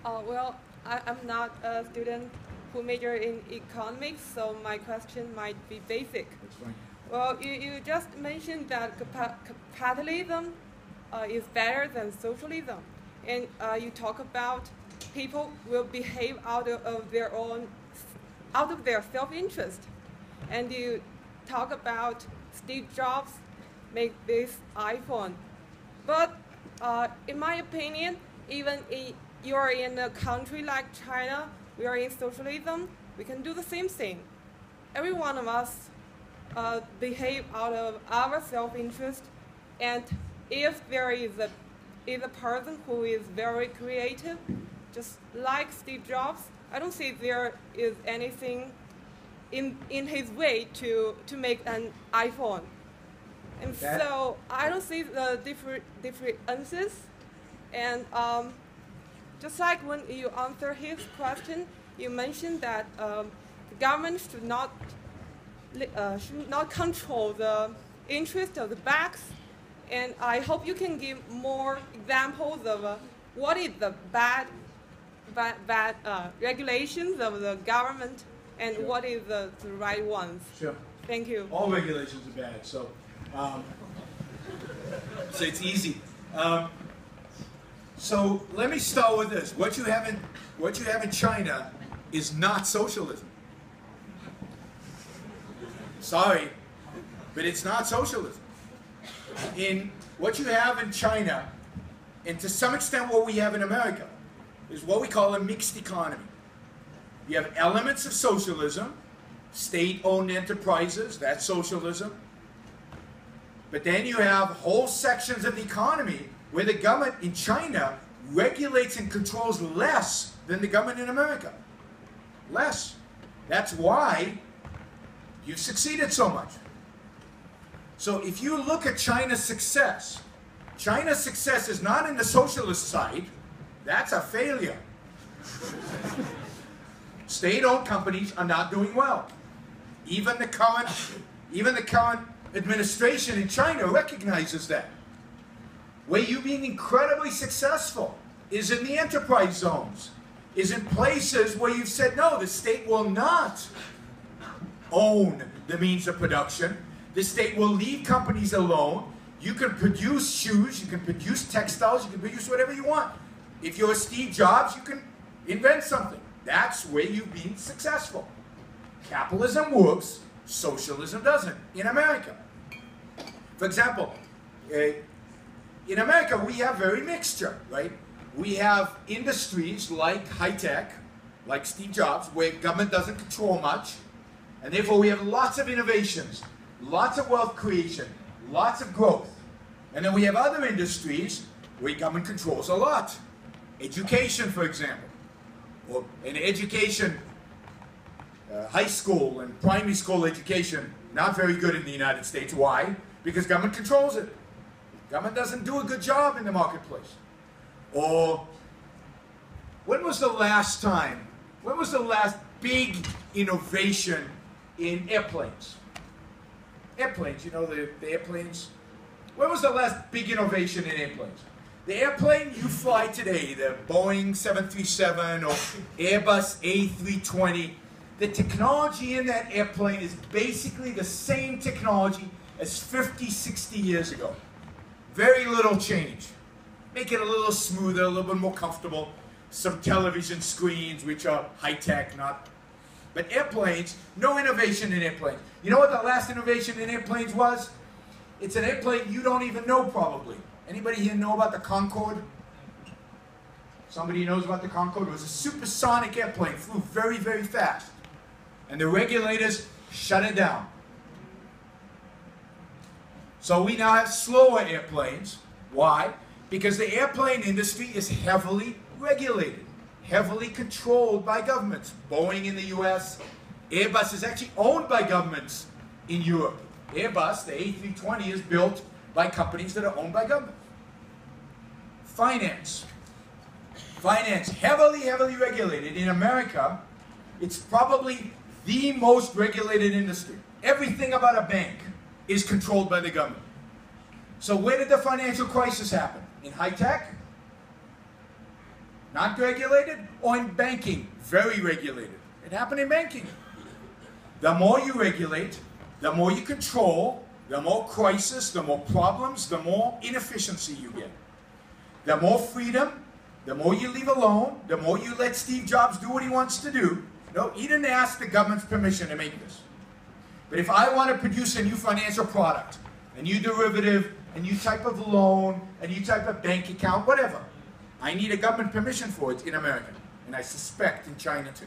I'm not a student who major in economics, so my question might be basic. That's fine. Well, you just mentioned that capitalism is better than socialism, and you talk about people will behave out of their self-interest, and you talk about Steve Jobs make this iPhone, but in my opinion, even you're in a country like China, we are in socialism, we can do the same thing. Every one of us behave out of our self-interest, and if there is a person who is very creative, just like Steve Jobs, I don't see there is anything in his way to make an iPhone. And so I don't see the differences. And just like when you answer his question, you mentioned that the government should not control the interest of the banks. And I hope you can give more examples of what is the bad regulations of the government and Sure. what is the right ones. Sure. Thank you. All regulations are bad, so it's easy. So let me start with this. What you have in China is not socialism. Sorry, but it's not socialism. In what you have in China, and to some extent what we have in America, is what we call a mixed economy. You have elements of socialism, state-owned enterprises, that's socialism. But then you have whole sections of the economy where the government in China regulates and controls less than the government in America. Less. That's why you've succeeded so much. So if you look at China's success is not in the socialist side. That's a failure. State-owned companies are not doing well. Even the current administration in China recognizes that. Where you've been incredibly successful is in the enterprise zones, is in places where you've said, no, the state will not own the means of production. The state will leave companies alone. You can produce shoes, you can produce textiles, you can produce whatever you want. If you're Steve Jobs, you can invent something. That's where you've been successful. Capitalism works, socialism doesn't, in America. For example, in America, we have very mixture, right? We have industries like high-tech, like Steve Jobs, where government doesn't control much, and therefore we have lots of innovations, lots of wealth creation, lots of growth. And then we have other industries where government controls a lot. Education, for example. Well, in education, high school and primary school education, not very good in the United States. Why? Because government controls it. Government doesn't do a good job in the marketplace. Or, when was the last big innovation in airplanes? Airplanes, you know, the airplanes. When was the last big innovation in airplanes? The airplane you fly today, the Boeing 737 or Airbus A320, the technology in that airplane is basically the same technology as 50, 60 years ago. Very little change. Make it a little smoother, a little bit more comfortable. Some television screens, which are high-tech, not... But airplanes, no innovation in airplanes. You know what the last innovation in airplanes was? It's an airplane you don't even know, probably. Anybody here know about the Concorde? Somebody knows about the Concorde? It was a supersonic airplane, flew very, very fast. And the regulators shut it down. So we now have slower airplanes. Why? Because the airplane industry is heavily regulated, heavily controlled by governments. Boeing in the US, Airbus is actually owned by governments in Europe. Airbus, the A320, is built by companies that are owned by governments. Finance. Finance, heavily, heavily regulated. In America, it's probably the most regulated industry. Everything about a bank is controlled by the government. So where did the financial crisis happen? In high tech? Not regulated, or in banking, very regulated. It happened in banking. The more you regulate, the more you control, the more crisis, the more problems, the more inefficiency you get. The more freedom, the more you leave alone, the more you let Steve Jobs do what he wants to do. No, he didn't ask the government's permission to make this. But if I want to produce a new financial product, a new derivative, a new type of loan, a new type of bank account, whatever, I need a government permission for it in America. And I suspect in China too.